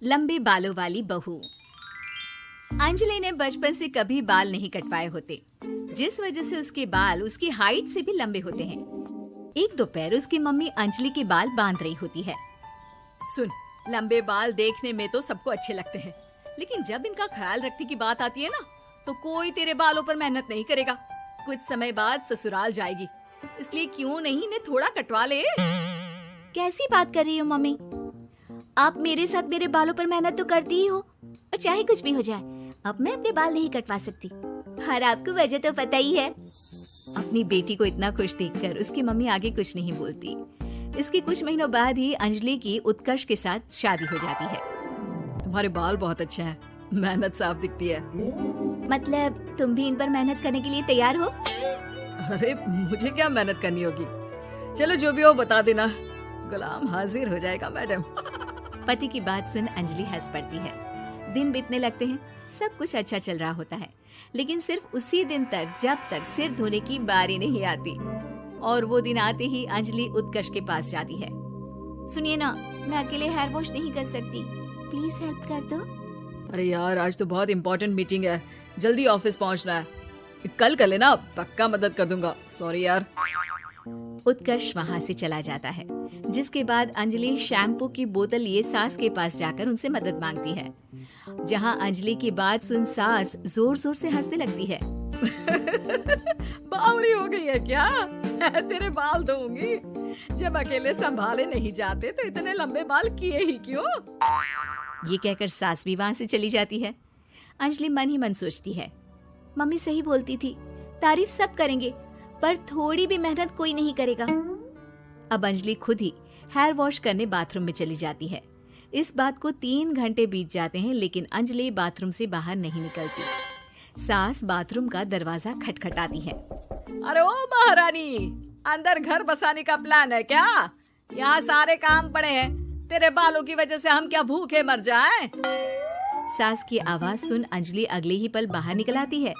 लंबे बालों वाली बहू। अंजलि ने बचपन से कभी बाल नहीं कटवाए होते, जिस वजह से उसके बाल उसकी हाइट से भी लंबे होते हैं। एक दोपहर उसकी मम्मी अंजलि के बाल बांध रही होती है। सुन, लंबे बाल देखने में तो सबको अच्छे लगते हैं, लेकिन जब इनका ख्याल रखने की बात आती है ना, तो कोई तेरे बालों पर मेहनत नहीं करेगा। कुछ समय बाद ससुराल जाएगी, इसलिए क्यों नहीं इन्हें थोड़ा कटवा ले। कैसी बात कर रही हो मम्मी? आप मेरे साथ मेरे बालों पर मेहनत तो करती ही हो, और चाहे कुछ भी हो जाए, अब मैं अपने बाल नहीं कटवा सकती। और आपको वजह तो पता ही है। अपनी बेटी को इतना खुश देखकर उसकी मम्मी आगे कुछ नहीं बोलती। इसके कुछ महीनों बाद ही अंजलि की उत्कर्ष के साथ शादी हो जाती है। तुम्हारे बाल बहुत अच्छे हैं, मेहनत साफ दिखती है। मतलब तुम भी इन पर मेहनत करने के लिए तैयार हो? अरे मुझे क्या मेहनत करनी होगी, चलो जो भी हो बता देना, गुलाम हाजिर हो जाएगा मैडम। पति की बात सुन अंजलि हंस पड़ती है। दिन बीतने लगते हैं, सब कुछ अच्छा चल रहा होता है, लेकिन सिर्फ उसी दिन तक जब तक सिर धोने की बारी नहीं आती। और वो दिन आते ही अंजलि उत्कर्ष के पास जाती है। सुनिए ना, मैं अकेले हेयर वॉश नहीं कर सकती, प्लीज हेल्प कर दो। अरे यार, आज तो बहुत इम्पोर्टेंट मीटिंग है, जल्दी ऑफिस पहुंचना है, कल कर लेना, पक्का मदद कर दूंगा, सॉरी यार। उत्कर्ष वहाँ से चला जाता है, जिसके बाद अंजलि शैम्पू की बोतल लिए सास के पास जाकर उनसे मदद मांगती है। जहाँ अंजलि की बात सुन सास जोर जोर से हंसने लगती है। बावली हो गई है क्या? तेरे बाल धोऊंगी, जब अकेले संभाले नहीं जाते तो इतने लंबे बाल किए ही क्यों? ये कहकर सास भी वहाँ से चली जाती है। अंजलि मन ही मन सोचती है, मम्मी सही बोलती थी, तारीफ सब करेंगे, पर थोड़ी भी मेहनत कोई नहीं करेगा। अब अंजलि खुद ही हेयर वॉश करने बाथरूम में चली जाती है। इस बात को 3 घंटे बीत जाते हैं, लेकिन अंजलि बाथरूम से बाहर नहीं निकलती। सास बाथरूम का दरवाजा खटखटाती है। अरे ओ महारानी, अंदर घर बसाने का प्लान है क्या? यहाँ सारे काम पड़े हैं, तेरे बालों की वजह से हम क्या भूखे मर जाएं? सास की आवाज सुन अंजलि अगले ही पल बाहर निकल आती है,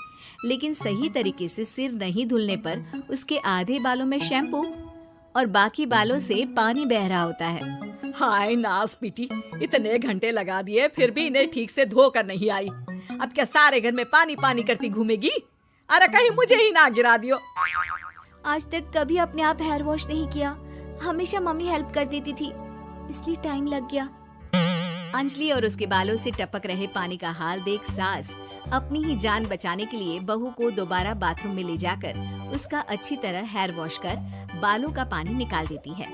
लेकिन सही तरीके से सिर नहीं धुलने पर उसके आधे बालों में शैम्पू और बाकी बालों से पानी बह रहा होता है। हाय नास पीटी, इतने घंटे लगा दिए फिर भी इन्हें ठीक से धो कर नहीं आई। अब क्या सारे घर में पानी पानी करती घूमेगी? अरे कहीं मुझे ही ना गिरा दियो। आज तक कभी अपने आप हेयर वॉश नहीं किया, हमेशा मम्मी हेल्प कर देती थी, इसलिए टाइम लग गया। अंजलि और उसके बालों से टपक रहे पानी का हाल देख सास अपनी ही जान बचाने के लिए बहू को दोबारा बाथरूम में ले जाकर उसका अच्छी तरह हेयर वॉश कर बालों का पानी निकाल देती है।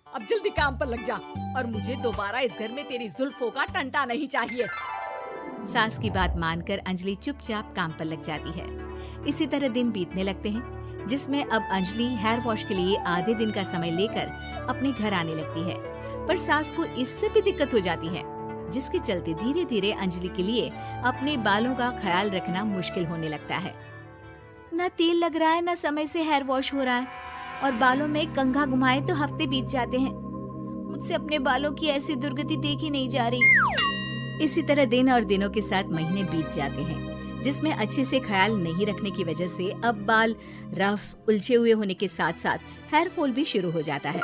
अब जल्दी काम पर लग जा, और मुझे दोबारा इस घर में तेरी जुल्फों का टंटा नहीं चाहिए। सास की बात मानकर अंजलि चुपचाप काम पर लग जाती है। इसी तरह दिन बीतने लगते हैं, जिसमें अब अंजलि हेयर वॉश के लिए आधे दिन का समय लेकर अपने घर आने लगती है, पर सास को इससे भी दिक्कत हो जाती है, जिसके चलते धीरे धीरे अंजलि के लिए अपने बालों का ख्याल रखना मुश्किल होने लगता है। न तेल लग रहा है, न समय से हेयर वॉश हो रहा है, और बालों में कंघा घुमाए तो हफ्ते बीत जाते हैं। मुझसे अपने बालों की ऐसी दुर्गति देखी नहीं जा रही। इसी तरह दिन और दिनों के साथ महीने बीत जाते हैं, जिसमें अच्छे से ख्याल नहीं रखने की वजह से अब बाल रफ उलझे हुए होने के साथ साथ हेयर फॉल भी शुरू हो जाता है।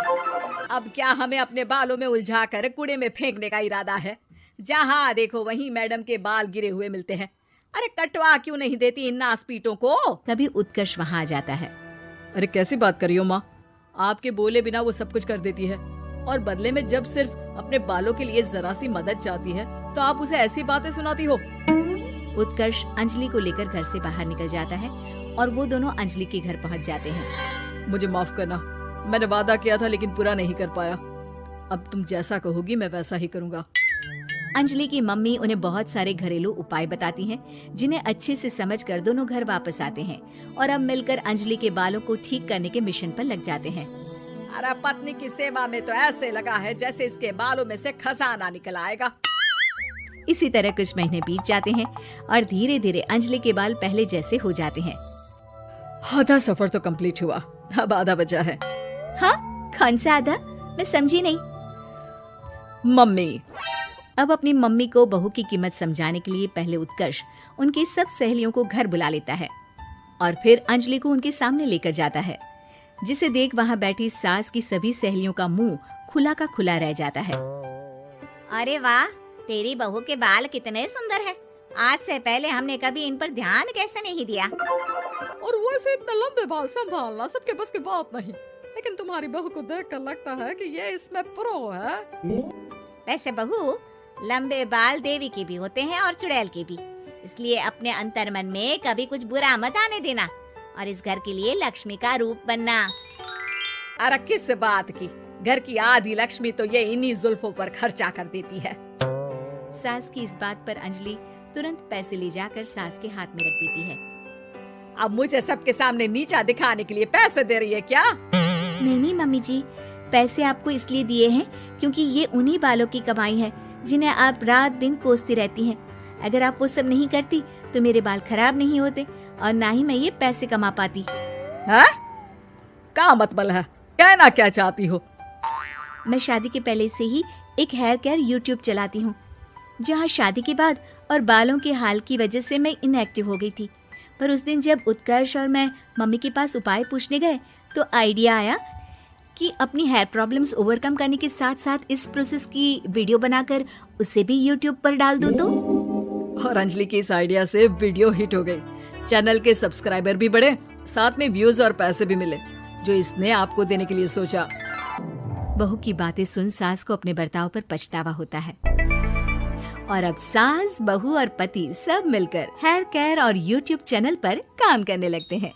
अब क्या हमें अपने बालों में उलझा कर कूड़े में फेंकने का इरादा है? जहाँ देखो वहीं मैडम के बाल गिरे हुए मिलते हैं। अरे कटवा क्यों नहीं देती इन नासपीटों को? तभी उत्कर्ष वहाँ आ जाता है। अरे कैसी बात कर रही हो माँ, आपके बोले बिना वो सब कुछ कर देती है, और बदले में जब सिर्फ अपने बालों के लिए जरा सी मदद चाहती है तो आप उसे ऐसी बातें सुनाती हो। उत्कर्ष अंजलि को लेकर घर से बाहर निकल जाता है और वो दोनों अंजलि के घर पहुँच जाते हैं। मुझे माफ करना, मैंने वादा किया था लेकिन पूरा नहीं कर पाया। अब तुम जैसा कहोगी मैं वैसा ही करूँगा। अंजलि की मम्मी उन्हें बहुत सारे घरेलू उपाय बताती हैं, जिन्हें अच्छे से समझकर दोनों घर वापस आते हैं और अब मिलकर अंजलि के बालों को ठीक करने के मिशन पर लग जाते हैं। अरे पत्नी की सेवा में तो ऐसे लगा है जैसे इसके बालों में से खजाना निकल आएगा। इसी तरह कुछ महीने बीत जाते हैं और धीरे धीरे अंजलि के बाल पहले जैसे हो जाते हैं। आधा सफर तो कंप्लीट हुआ, अब आधा बचा है। हाँ, कौन सा आधा? मैं समझी नहीं। मम्मी। अब अपनी मम्मी को बहू की कीमत समझाने के लिए पहले उत्कर्ष उनकी सब सहेलियों को घर बुला लेता है और फिर अंजलि को उनके सामने लेकर जाता है, जिसे देख वहाँ बैठी सास की सभी सहेलियों का मुंह खुला का खुला रह जाता है। अरे वाह, तेरी बहू के बाल कितने सुंदर हैं। आज से पहले हमने कभी इन पर ध्यान कैसे नहीं दिया। और वैसे इतने लंबे बाल संभालना सबके बस की बात नहीं, लेकिन तुम्हारी बहू को देखकर लगता है कि ये इसमें प्रो है। वैसे बहू, लंबे बाल देवी के भी होते हैं और चुड़ैल के भी, इसलिए अपने अंतर्मन में कभी कुछ बुरा मत आने देना और इस घर के लिए लक्ष्मी का रूप बनना। अरे किस बात की, घर की आधी लक्ष्मी तो ये इन्हीं जुल्फों पर खर्चा कर देती है। सास की इस बात पर अंजलि तुरंत पैसे ले जाकर सास के हाथ में रख देती है। अब मुझे सबके सामने नीचा दिखाने के लिए पैसे दे रही है क्या? नहीं मम्मी जी, पैसे आपको इसलिए दिए हैं क्योंकि ये उन्हीं बालों की कमाई है जिन्हें आप रात दिन कोसती रहती हैं। अगर आप वो सब नहीं करती तो मेरे बाल खराब नहीं होते और ना ही मैं ये पैसे कमा पाती। है? क्या मतलब है? कहना क्या चाहती हो? मैं शादी के पहले से ही एक हेयर केयर यूट्यूब चलाती हूँ, जहाँ शादी के बाद और बालों के हाल की वजह से मैं इनएक्टिव हो गई थी। पर उस दिन जब उत्कर्ष और मैं मम्मी के पास उपाय पूछने गए तो आइडिया आया कि अपनी हेयर प्रॉब्लम्स ओवरकम करने के साथ साथ इस प्रोसेस की वीडियो बनाकर उसे भी यूट्यूब पर डाल दूं तो। और अंजलि के इस आइडिया से वीडियो हिट हो गई, चैनल के सब्सक्राइबर भी बढ़े, साथ में व्यूज और पैसे भी मिले जो इसने आपको देने के लिए सोचा। बहू की बातें सुन सास को अपने बर्ताव पर पछतावा होता है और अब सास, बहू और पति सब मिलकर हेयर केयर और यूट्यूब चैनल पर काम करने लगते हैं।